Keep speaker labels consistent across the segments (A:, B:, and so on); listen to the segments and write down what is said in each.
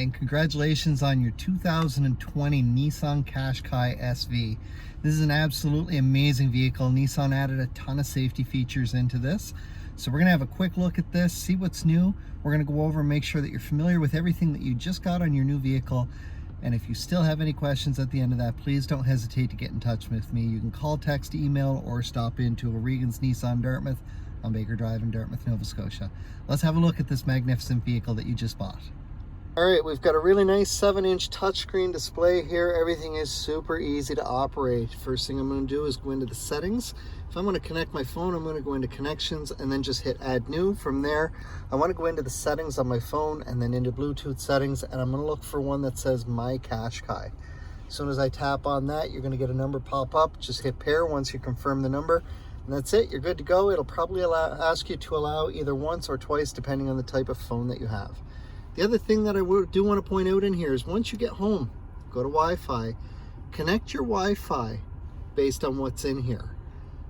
A: and congratulations on your 2020 Nissan Qashqai SV. This is an absolutely amazing vehicle. Nissan added a ton of safety features into this. So we're gonna have a quick look at this, see what's new. We're gonna go over and make sure that you're familiar with everything that you just got on your new vehicle. And if you still have any questions at the end of that, please don't hesitate to get in touch with me. You can call, text, email, or stop into O'Regan's Nissan Dartmouth on Baker Drive in Dartmouth, Nova Scotia. Let's have a look at this magnificent vehicle that you just bought. All right, we've got a really nice 7-inch touchscreen display here. Everything is super easy to operate. First thing I'm going to do is go into the settings. If I'm going to connect my phone, I'm going to go into connections and then just hit add new. From there, I want to go into the settings on my phone and then into Bluetooth settings, and I'm going to look for one that says My Qashqai. As soon as I tap on that, you're going to get a number pop up. Just hit pair once you confirm the number, and that's it. You're good to go. It'll probably ask you to allow either once or twice depending on the type of phone that you have. The other thing that I do want to point out in here is once you get home, go to Wi-Fi, connect your Wi-Fi based on what's in here.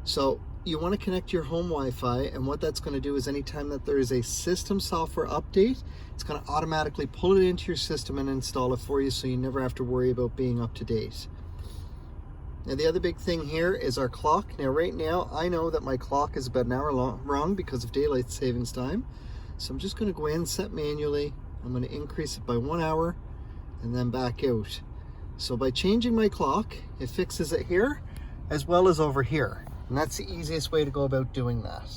A: So you want to connect your home Wi-Fi, and what that's going to do is anytime that there is a system software update, it's going to automatically pull it into your system and install it for you, so you never have to worry about being up to date. Now the other big thing here is our clock. Now right now I know that my clock is about an hour wrong because of daylight savings time. So I'm just going to go in, set manually. I'm going to increase it by 1 hour and then back out. So by changing my clock, it fixes it here as well as over here. And that's the easiest way to go about doing that.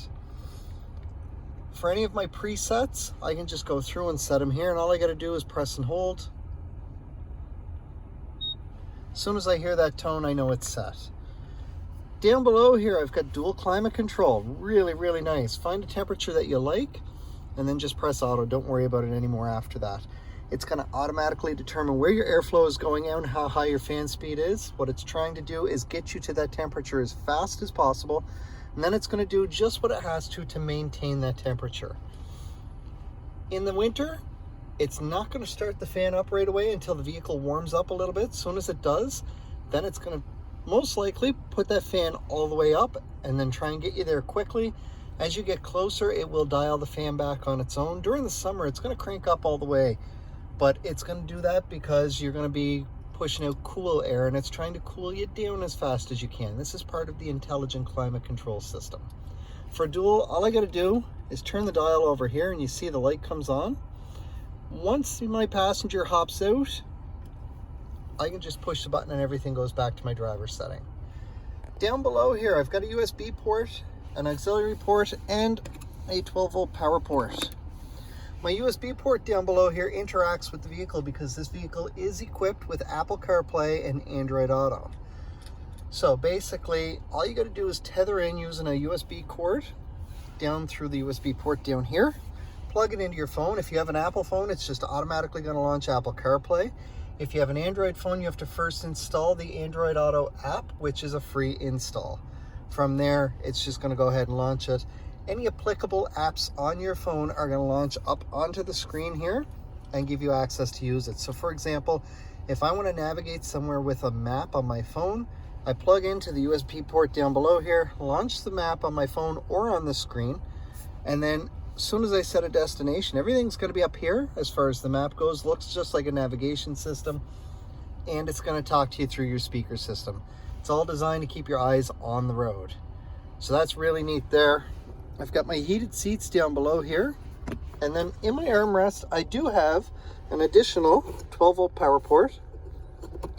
A: For any of my presets, I can just go through and set them here, and all I got to do is press and hold. As soon as I hear that tone, I know it's set. Down below here, I've got dual climate control. Really, really nice. Find a temperature that you like, and then just press auto. Don't worry about it anymore after that. It's going to automatically determine where your airflow is going out and how high your fan speed is. What it's trying to do is get you to that temperature as fast as possible, and then it's going to do just what it has to maintain that temperature. In the winter, it's not going to start the fan up right away until the vehicle warms up a little bit. As soon as it does, then it's going to most likely put that fan all the way up and then try and get you there quickly. As you get closer, it will dial the fan back on its own. During the summer, it's going to crank up all the way, but it's going to do that because you're going to be pushing out cool air, and it's trying to cool you down as fast as you can. This is part of the intelligent climate control system. For dual, all I got to do is turn the dial over here, and you see the light comes on. Once my passenger hops out, I can just push the button and everything goes back to my driver's setting. Down below here, I've got a USB port, an auxiliary port, and a 12-volt power port. My USB port down below here interacts with the vehicle because this vehicle is equipped with Apple CarPlay and Android Auto. So basically, all you got to do is tether in using a USB cord down through the USB port down here, plug it into your phone. If you have an Apple phone, it's just automatically going to launch Apple CarPlay. If you have an Android phone, you have to first install the Android Auto app, which is a free install. From there, it's just going to go ahead and launch it. Any applicable apps on your phone are going to launch up onto the screen here and give you access to use it. So for example, if I want to navigate somewhere with a map on my phone, I plug into the USB port down below here, launch the map on my phone or on the screen, and then as soon as I set a destination, everything's going to be up here as far as the map goes. Looks just like a navigation system, and it's going to talk to you through your speaker system. It's all designed to keep your eyes on the road. So that's really neat there. I've got my heated seats down below here. And then in my armrest, I do have an additional 12-volt power port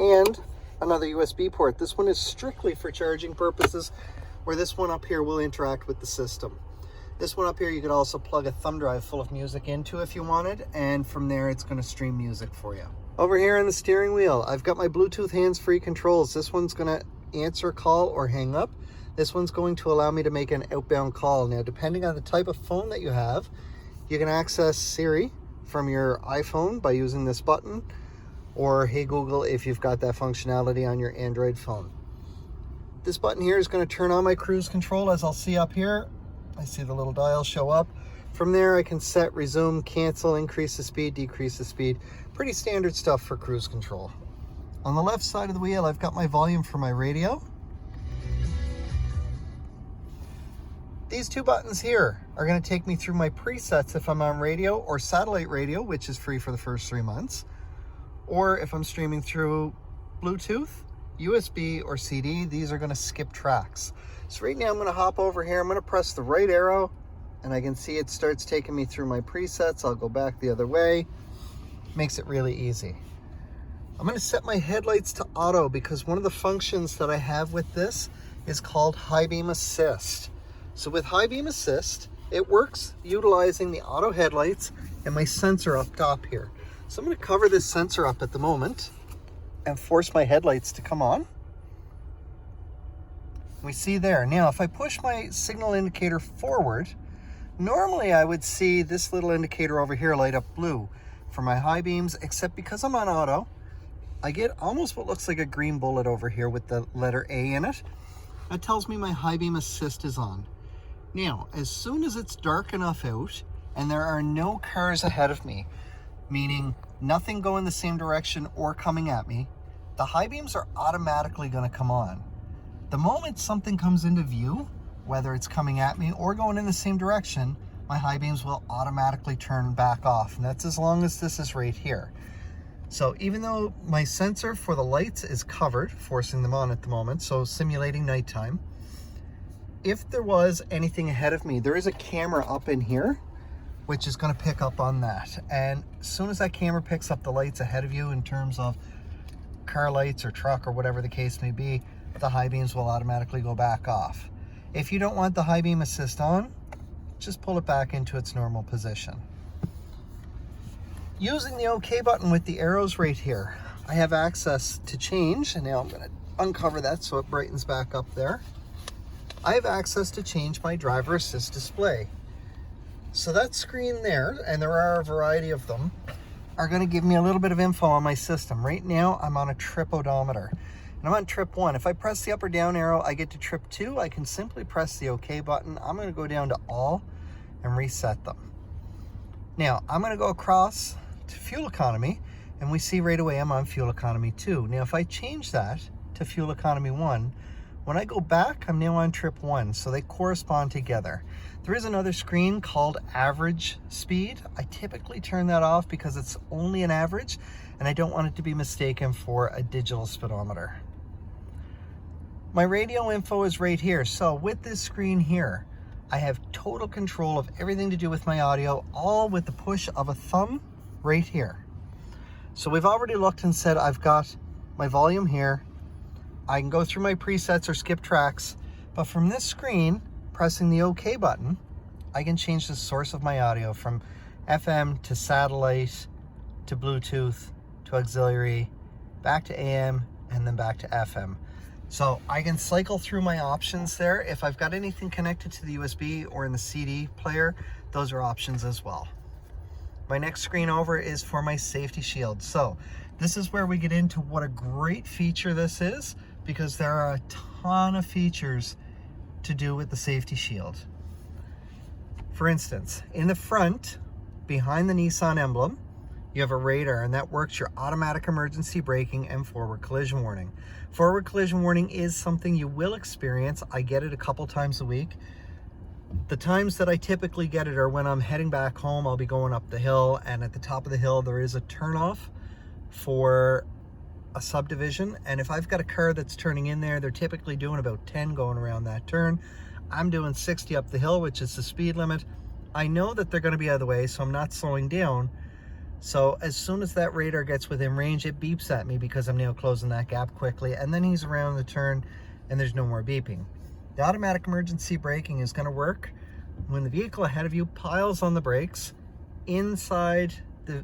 A: and another USB port. This one is strictly for charging purposes, where this one up here will interact with the system. This one up here, you could also plug a thumb drive full of music into if you wanted, and from there it's going to stream music for you. Over here on the steering wheel, I've got my Bluetooth hands-free controls. This one's going to answer a call or hang up. This one's going to allow me to make an outbound call. Now, depending on the type of phone that you have, you can access Siri from your iPhone by using this button, or Hey Google if you've got that functionality on your Android phone. This button here is going to turn on my cruise control. As I'll see up here, I see the little dial show up. From there, I can set, resume, cancel, increase the speed, decrease the speed. Pretty standard stuff for cruise control. On the left side of the wheel, I've got my volume for my radio. These two buttons here are going to take me through my presets if I'm on radio or satellite radio, which is free for the first 3 months, or if I'm streaming through Bluetooth, USB, or CD, these are going to skip tracks. So right now I'm going to hop over here, I'm going to press the right arrow, and I can see it starts taking me through my presets. I'll go back the other way. Makes it really easy. I'm going to set my headlights to auto because one of the functions that I have with this is called high beam assist. So with high beam assist, it works utilizing the auto headlights and my sensor up top here. So I'm going to cover this sensor up at the moment and force my headlights to come on. We see there. Now, if I push my signal indicator forward, normally I would see this little indicator over here light up blue for my high beams, except because I'm on auto, I get almost what looks like a green bullet over here with the letter A in it. That tells me my high beam assist is on. Now, as soon as it's dark enough out and there are no cars ahead of me, meaning nothing going the same direction or coming at me, the high beams are automatically going to come on. The moment something comes into view, whether it's coming at me or going in the same direction, my high beams will automatically turn back off. And that's as long as this is right here. So even though my sensor for the lights is covered, forcing them on at the moment, so simulating nighttime, if there was anything ahead of me, there is a camera up in here, which is going to pick up on that. And as soon as that camera picks up the lights ahead of you in terms of car lights or truck or whatever the case may be, the high beams will automatically go back off. If you don't want the high beam assist on, just pull it back into its normal position. Using the OK button with the arrows right here, I have access to change, and now I'm going to uncover that so it brightens back up there. I have access to change my driver assist display. So that screen there, and there are a variety of them, are going to give me a little bit of info on my system. Right now I'm on a trip odometer, and I'm on trip 1. If I press the up or down arrow, I get to trip 2. I can simply press the OK button. I'm going to go down to all and reset them. Now I'm going to go across to fuel economy, and we see right away I'm on fuel economy 2. Now if I change that to fuel economy 1, when I go back, I'm now on trip 1, so they correspond together. There is another screen called average speed. I typically turn that off because it's only an average, and I don't want it to be mistaken for a digital speedometer. My radio info is right here. So with this screen here, I have total control of everything to do with my audio, all with the push of a thumb right here. So we've already looked and said I've got my volume here. I can go through my presets or skip tracks, but from this screen, pressing the OK button, I can change the source of my audio from FM to satellite to Bluetooth to auxiliary, back to AM, and then back to FM. So I can cycle through my options there. If I've got anything connected to the USB or in the CD player, those are options as well. My next screen over is for my safety shield. So this is where we get into what a great feature this is, because there are a ton of features to do with the safety shield. For instance, in the front, behind the Nissan emblem, you have a radar, and that works your automatic emergency braking and forward collision warning. Forward collision warning is something you will experience. I get it a couple times a week. The times that I typically get it are when I'm heading back home. I'll be going up the hill, and at the top of the hill there is a turnoff for a subdivision, and if I've got a car that's turning in there, they're typically doing about 10 going around that turn. I'm doing 60 up the hill, which is the speed limit. I know that they're going to be out of the way, so I'm not slowing down. So as soon as that radar gets within range, it beeps at me because I'm now closing that gap quickly, and then he's around the turn and there's no more beeping. The automatic emergency braking is going to work when the vehicle ahead of you piles on the brakes inside the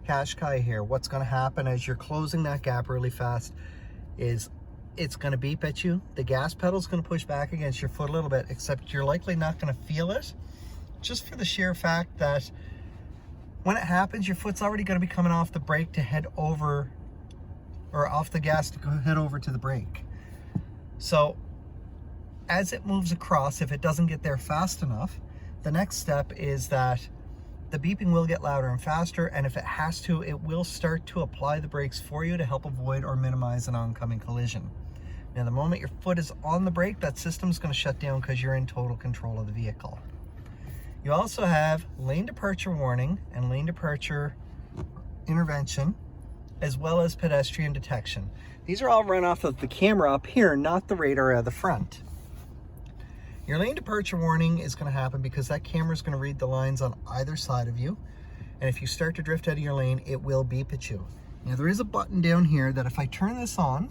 A: Qashqai here. What's going to happen as you're closing that gap really fast is it's going to beep at you. The gas pedal is going to push back against your foot a little bit, except you're likely not going to feel it, just for the sheer fact that when it happens, your foot's already going to be coming off the brake to head over, or off the gas to head over to the brake. So as it moves across, if it doesn't get there fast enough, the next step is that the beeping will get louder and faster, and if it has to, it will start to apply the brakes for you to help avoid or minimize an oncoming collision. Now the moment your foot is on the brake, that system's going to shut down because you're in total control of the vehicle. You also have lane departure warning and lane departure intervention, as well as pedestrian detection. These are all run off of the camera up here, not the radar at the front. Your lane departure warning is going to happen because that camera is going to read the lines on either side of you. And if you start to drift out of your lane, it will beep at you. Now there is a button down here that if I turn this on,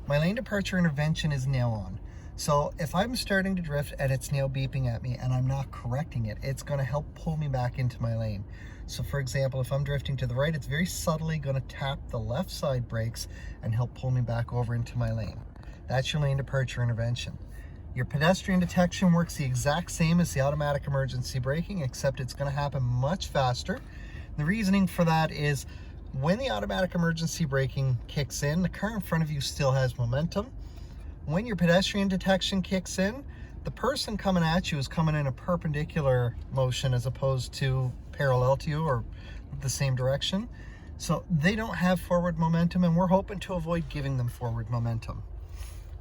A: my lane departure intervention is now on. So if I'm starting to drift and it's now beeping at me and I'm not correcting it, it's going to help pull me back into my lane. So for example, if I'm drifting to the right, it's very subtly going to tap the left side brakes and help pull me back over into my lane. That's your lane departure intervention. Your pedestrian detection works the exact same as the automatic emergency braking, except it's going to happen much faster. The reasoning for that is when the automatic emergency braking kicks in, the car in front of you still has momentum. When your pedestrian detection kicks in, the person coming at you is coming in a perpendicular motion as opposed to parallel to you or the same direction. So they don't have forward momentum, and we're hoping to avoid giving them forward momentum.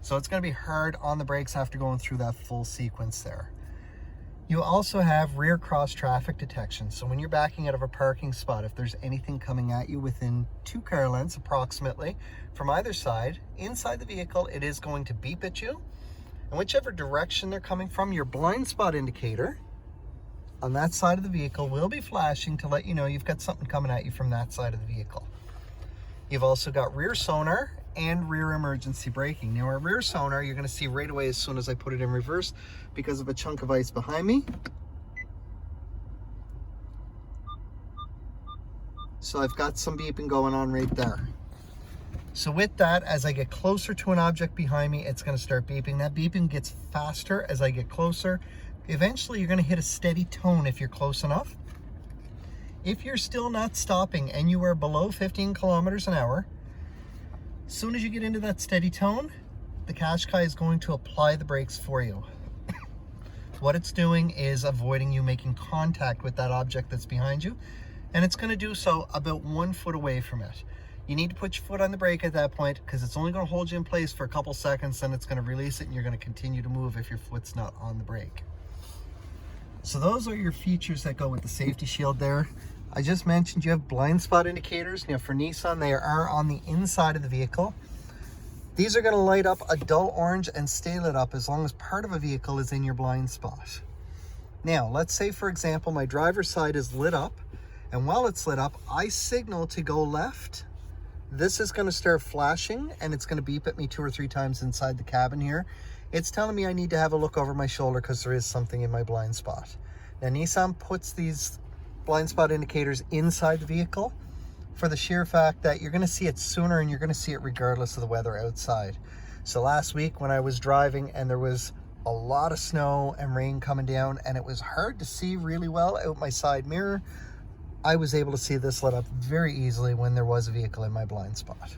A: So it's going to be hard on the brakes after going through that full sequence there. You also have rear cross traffic detection. So when you're backing out of a parking spot, if there's anything coming at you within 2 car lengths approximately from either side, inside the vehicle, it is going to beep at you. And whichever direction they're coming from, your blind spot indicator on that side of the vehicle will be flashing to let you know you've got something coming at you from that side of the vehicle. You've also got rear sonar and rear emergency braking. Now our rear sonar, you're going to see right away as soon as I put it in reverse because of a chunk of ice behind me. So I've got some beeping going on right there. So with that, as I get closer to an object behind me, it's going to start beeping. That beeping gets faster as I get closer. Eventually you're going to hit a steady tone if you're close enough. If you're still not stopping and you are below 15 kilometers an hour, as soon as you get into that steady tone, the Qashqai is going to apply the brakes for you. What it's doing is avoiding you making contact with that object that's behind you, and it's going to do so about 1 foot away from it. You need to put your foot on the brake at that point because it's only going to hold you in place for a couple seconds, then it's going to release it and you're going to continue to move if your foot's not on the brake. So those are your features that go with the safety shield there. I just mentioned you have blind spot indicators. Now for Nissan, they are on the inside of the vehicle. These are going to light up a dull orange and stay lit up as long as part of a vehicle is in your blind spot. Now, let's say for example, my driver's side is lit up, and while it's lit up, I signal to go left. This is going to start flashing and it's going to beep at me 2 or 3 times inside the cabin here. It's telling me I need to have a look over my shoulder because there is something in my blind spot. Now Nissan puts these blind spot indicators inside the vehicle for the sheer fact that you're going to see it sooner and you're going to see it regardless of the weather outside. So last week when I was driving and there was a lot of snow and rain coming down and it was hard to see really well out my side mirror, I was able to see this lit up very easily when there was a vehicle in my blind spot.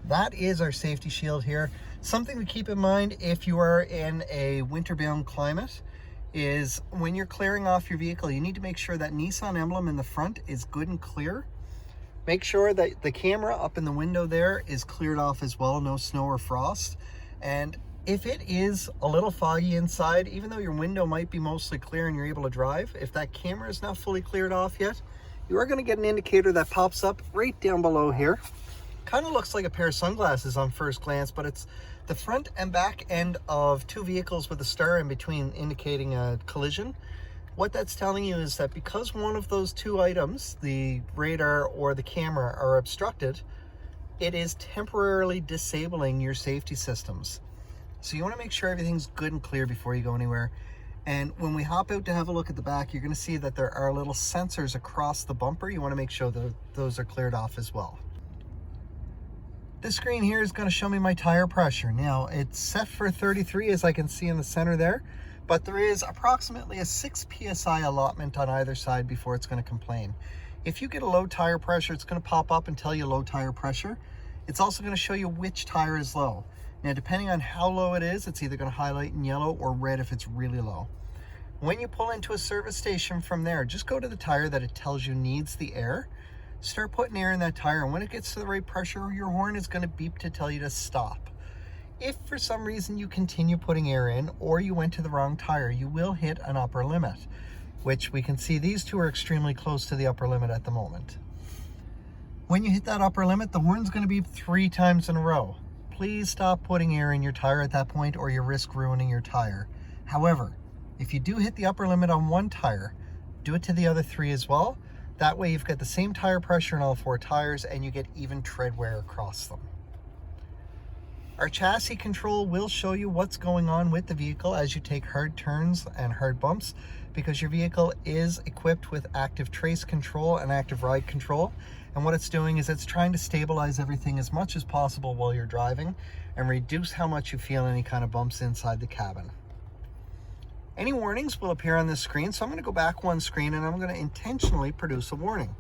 A: That is our safety shield here. Something to keep in mind if you are in a winter-bound climate is when you're clearing off your vehicle, you need to make sure that Nissan emblem in the front is good and clear. Make sure that the camera up in the window there is cleared off as well, no snow or frost. And if it is a little foggy inside, even though your window might be mostly clear and you're able to drive, if that camera is not fully cleared off yet, you are going to get an indicator that pops up right down below here. Kind of looks like a pair of sunglasses on first glance, but it's the front and back end of 2 vehicles with a star in between indicating a collision. What that's telling you is that because one of those 2 items, the radar or the camera, are obstructed, it is temporarily disabling your safety systems. So you want to make sure everything's good and clear before you go anywhere. And when we hop out to have a look at the back, you're going to see that there are little sensors across the bumper. You want to make sure that those are cleared off as well. This screen here is going to show me my tire pressure. Now it's set for 33 as I can see in the center there, but there is approximately a 6 psi allotment on either side before it's going to complain. If you get a low tire pressure, it's going to pop up and tell you low tire pressure. It's also going to show you which tire is low. Now depending on how low it is, it's either going to highlight in yellow or red if it's really low. When you pull into a service station from there, just go to the tire that it tells you needs the air. start putting air in that tire, and when it gets to the right pressure, your horn is going to beep to tell you to stop. If for some reason you continue putting air in, or you went to the wrong tire, you will hit an upper limit, which we can see these two are extremely close to the upper limit at the moment. When you hit that upper limit, the horn's going to beep 3 times in a row. Please stop putting air in your tire at that point, or you risk ruining your tire. However, if you do hit the upper limit on one tire, do it to the other 3 as well. That way you've got the same tire pressure in all 4 tires, and you get even tread wear across them. Our chassis control will show you what's going on with the vehicle as you take hard turns and hard bumps, because your vehicle is equipped with active trace control and active ride control. And what it's doing is it's trying to stabilize everything as much as possible while you're driving and reduce how much you feel any kind of bumps inside the cabin. Any warnings will appear on this screen, so I'm going to go back one screen and I'm going to intentionally produce a warning.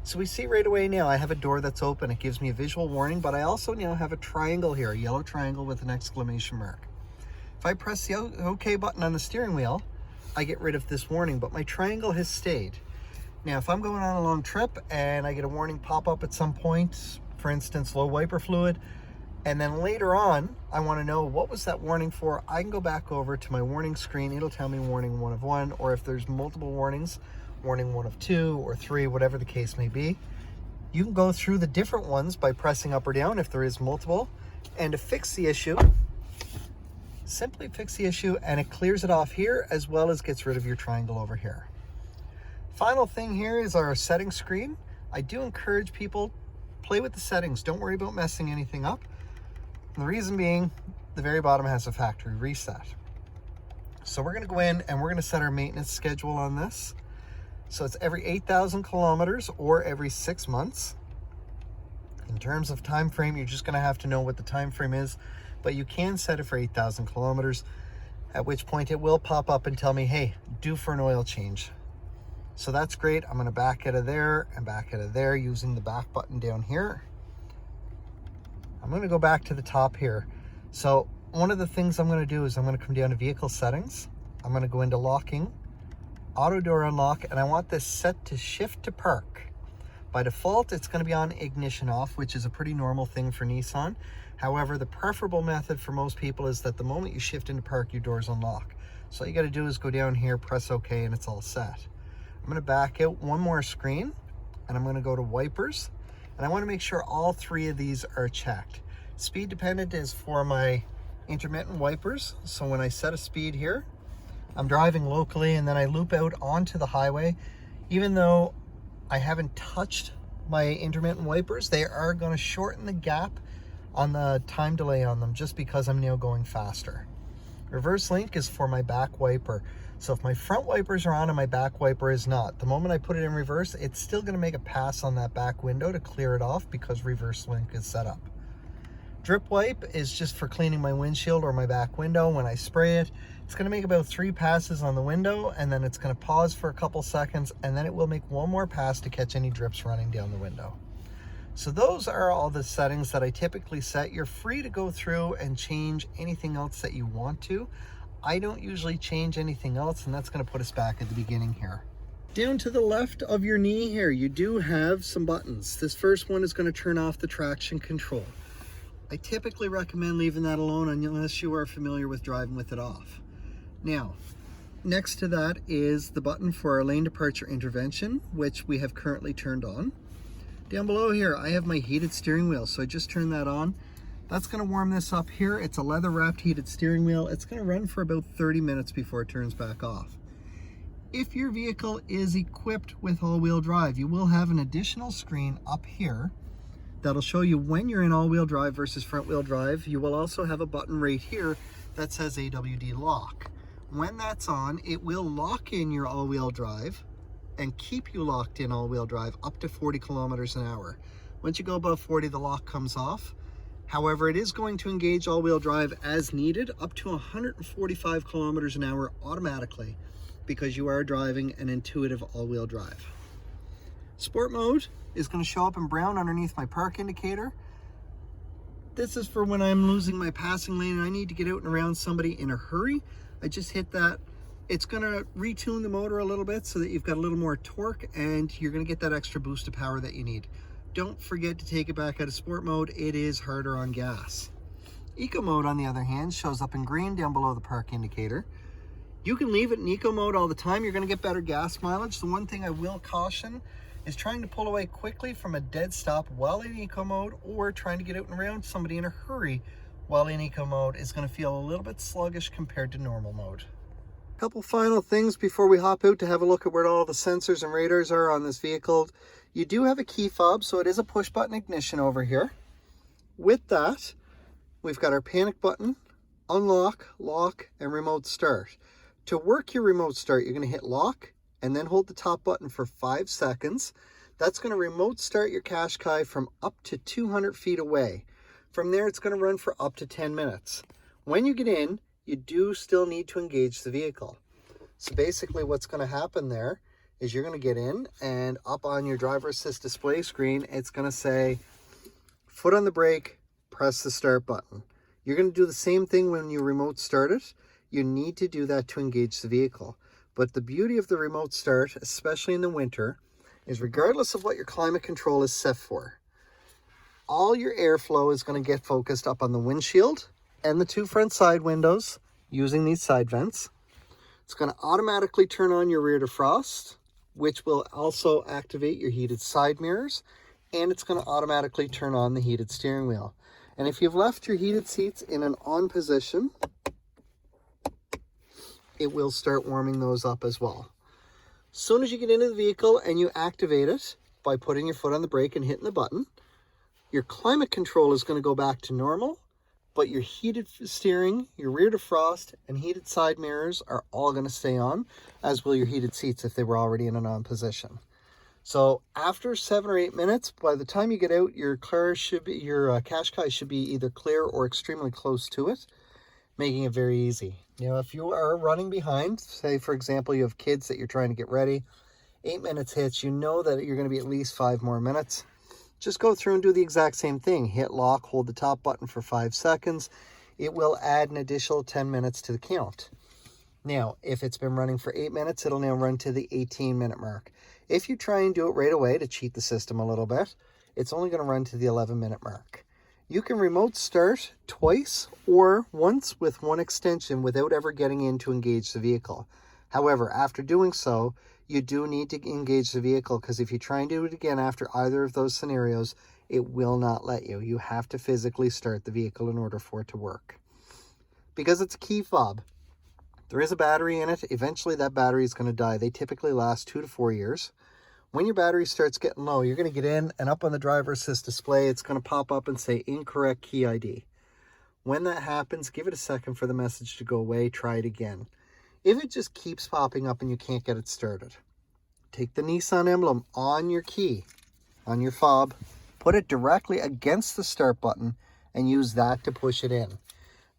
A: So we see right away now I have a door that's open. It gives me a visual warning, but I also now have a triangle here, a yellow triangle with an exclamation mark. If I press the OK button on the steering wheel, I get rid of this warning, but my triangle has stayed. Now, if I'm going on a long trip and I get a warning pop up at some point, for instance, low wiper fluid, and then later on, I want to know what was that warning for, I can go back over to my warning screen. It'll tell me warning 1 of 1, or if there's multiple warnings, warning 1 of 2 or 3, whatever the case may be. You can go through the different ones by pressing up or down if there is multiple. And to fix the issue, simply fix the issue, and it clears it off here as well as gets rid of your triangle over here. Final thing here is our settings screen. I do encourage people, play with the settings. Don't worry about messing anything up. And the reason being, the very bottom has a factory reset. So we're going to go in and we're going to set our maintenance schedule on this. So it's every 8,000 kilometers or every 6 months. In terms of time frame, you're just going to have to know what the time frame is, but you can set it for 8,000 kilometers, at which point it will pop up and tell me, hey, due for an oil change. So that's great. I'm going to back out of there and back out of there using the back button down here. I'm going to go back to the top here. So one of the things I'm going to do is I'm going to come down to vehicle settings. I'm going to go into locking, auto door unlock, and I want this set to shift to park. By default, it's going to be on ignition off, which is a pretty normal thing for Nissan. However, the preferable method for most people is that the moment you shift into park, your doors unlock. So all you got to do is go down here, press OK, and it's all set. I'm going to back out one more screen, and I'm going to go to wipers, and I want to make sure all 3 of these are checked. Speed dependent is for my intermittent wipers. So when I set a speed here, I'm driving locally and then I loop out onto the highway. Even though I haven't touched my intermittent wipers, they are going to shorten the gap on the time delay on them just because I'm now going faster. Reverse link is for my back wiper. So if my front wipers are on and my back wiper is not, the moment I put it in reverse, it's still going to make a pass on that back window to clear it off because reverse link is set up. Drip wipe is just for cleaning my windshield or my back window. When I spray it, it's going to make about 3 passes on the window, and then it's going to pause for a couple seconds, and then it will make 1 more pass to catch any drips running down the window. So those are all the settings that I typically set. You're free to go through and change anything else that you want to. I don't usually change anything else, and that's going to put us back at the beginning here. Down to the left of your knee here, you do have some buttons. This first one is going to turn off the traction control. I typically recommend leaving that alone unless you are familiar with driving with it off. Now, next to that is the button for our lane departure intervention, which we have currently turned on. Down below here, I have my heated steering wheel, so I just turned that on. That's going to warm this up here. It's a leather wrapped heated steering wheel. It's going to run for about 30 minutes before it turns back off. If your vehicle is equipped with all-wheel drive, you will have an additional screen up here that'll show you when you're in all-wheel drive versus front-wheel drive. You will also have a button right here that says AWD lock. When that's on, it will lock in your all-wheel drive and keep you locked in all-wheel drive up to 40 kilometers an hour. Once you go above 40, the lock comes off. However, it is going to engage all-wheel drive as needed up to 145 kilometers an hour automatically because you are driving an intuitive all-wheel drive. Sport mode is going to show up in brown underneath my park indicator. This is for when I'm losing my passing lane and I need to get out and around somebody in a hurry. I just hit that It's going to retune the motor a little bit so that you've got a little more torque and you're going to get that extra boost of power that you need. Don't forget to take it back out of sport mode. It is harder on gas. Eco mode, on the other hand, shows up in green down below the park indicator. You can leave it in eco mode all the time. You're going to get better gas mileage. The one thing I will caution is trying to pull away quickly from a dead stop while in eco mode, or trying to get out and around somebody in a hurry while in eco mode is going to feel a little bit sluggish compared to normal mode. Couple final things before we hop out to have a look at where all the sensors and radars are on this vehicle. You do have a key fob, so it is a push button ignition over here. With that, we've got our panic button, unlock, lock, and remote start. To work your remote start, you're going to hit lock and then hold the top button for 5 seconds. That's going to remote start your Qashqai from up to 200 feet away. From there, it's going to run for up to 10 minutes. When you get in, you do still need to engage the vehicle. So basically what's going to happen there is you're going to get in, and up on your driver assist display screen, it's going to say, foot on the brake, press the start button. You're going to do the same thing when you remote start it. You need to do that to engage the vehicle. But the beauty of the remote start, especially in the winter, is regardless of what your climate control is set for, all your airflow is going to get focused up on the windshield and the 2 front side windows using these side vents. It's going to automatically turn on your rear defrost, which will also activate your heated side mirrors, and it's going to automatically turn on the heated steering wheel. And if you've left your heated seats in an on position, it will start warming those up as well. As soon as you get into the vehicle and you activate it by putting your foot on the brake and hitting the button, your climate control is going to go back to normal, but your heated steering, your rear defrost, and heated side mirrors are all going to stay on, as will your heated seats if they were already in an on position. So after 7 or 8 minutes, by the time you get out, your Qashqai should be either clear or extremely close to it, making it very easy. You know, if you are running behind, say for example you have kids that you're trying to get ready, 8 minutes hits, you know that you're going to be at least 5 more minutes. Just go through and do the exact same thing. Hit lock, hold the top button for 5 seconds. It will add an additional 10 minutes to the count. Now, if it's been running for 8 minutes, it'll now run to the 18-minute mark. If you try and do it right away to cheat the system a little bit, it's only going to run to the 11-minute mark. You can remote start twice or once with one extension without ever getting in to engage the vehicle. However, after doing so, you do need to engage the vehicle, because if you try and do it again after either of those scenarios, it will not let you. You have to physically start the vehicle in order for it to work. Because it's a key fob, there is a battery in it. Eventually that battery is going to die. They typically last 2 to 4 years. When your battery starts getting low, you're going to get in, and up on the driver assist display, it's going to pop up and say incorrect key ID. When that happens, give it a second for the message to go away. Try it again. If it just keeps popping up and you can't get it started, take the Nissan emblem on your key, on your fob, put it directly against the start button, and use that to push it in.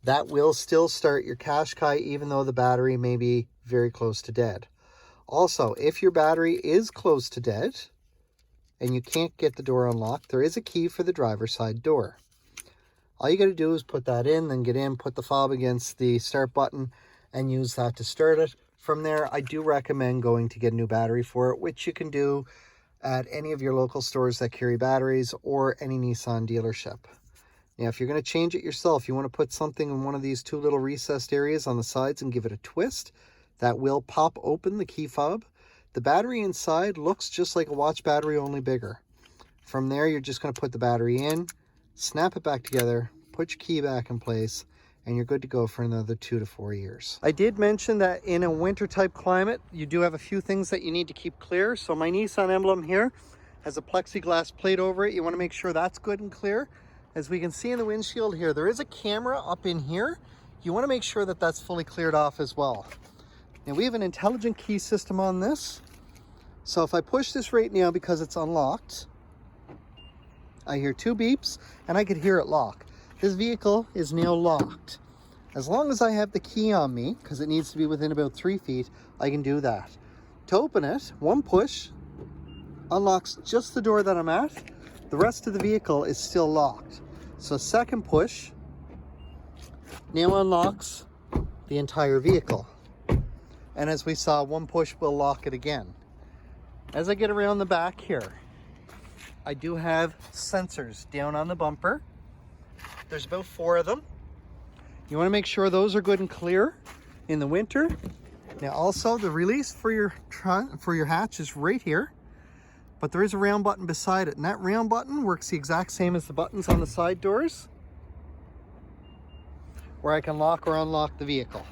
A: That will still start your Qashqai even though the battery may be very close to dead. Also, if your battery is close to dead and you can't get the door unlocked, there is a key for the driver's side door. All you got to do is put that in, then get in, put the fob against the start button, and use that to start it. From there, I do recommend going to get a new battery for it, which you can do at any of your local stores that carry batteries or any Nissan dealership. Now, if you're going to change it yourself, you want to put something in one of these 2 little recessed areas on the sides and give it a twist. That will pop open the key fob. The battery inside looks just like a watch battery, only bigger. From there, you're just going to put the battery in, snap it back together, put your key back in place, and you're good to go for another 2 to 4 years. I did mention that in a winter type climate, you do have a few things that you need to keep clear. So my Nissan emblem here has a plexiglass plate over it. You want to make sure that's good and clear. As we can see in the windshield here, there is a camera up in here. You want to make sure that that's fully cleared off as well. Now we have an intelligent key system on this. So if I push this right now because it's unlocked, I hear 2 beeps and I could hear it lock. This vehicle is now locked. As long as I have the key on me, because it needs to be within about 3 feet, I can do that. To open it, 1 push unlocks just the door that I'm at. The rest of the vehicle is still locked. So 2nd push now unlocks the entire vehicle. And as we saw, one push will lock it again. As I get around the back here, I do have sensors down on the bumper. There's about 4 of them. You want to make sure those are good and clear in the winter. Now also the release for your hatch is right here, but there is a round button beside it, and that round button works the exact same as the buttons on the side doors, where I can lock or unlock the vehicle.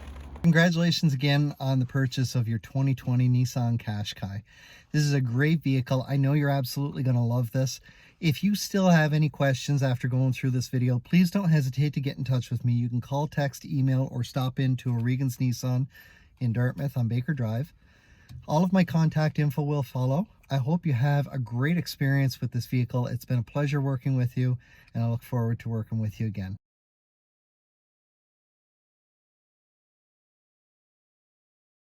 A: Congratulations again on the purchase of your 2020 Nissan Qashqai. This is a great vehicle. I know you're absolutely going to love this. If you still have any questions after going through this video, please don't hesitate to get in touch with me. You can call, text, email, or stop into O'Regan's Nissan in Dartmouth on Baker Drive. All of my contact info will follow. I hope you have a great experience with this vehicle. It's been a pleasure working with you, and I look forward to working with you again.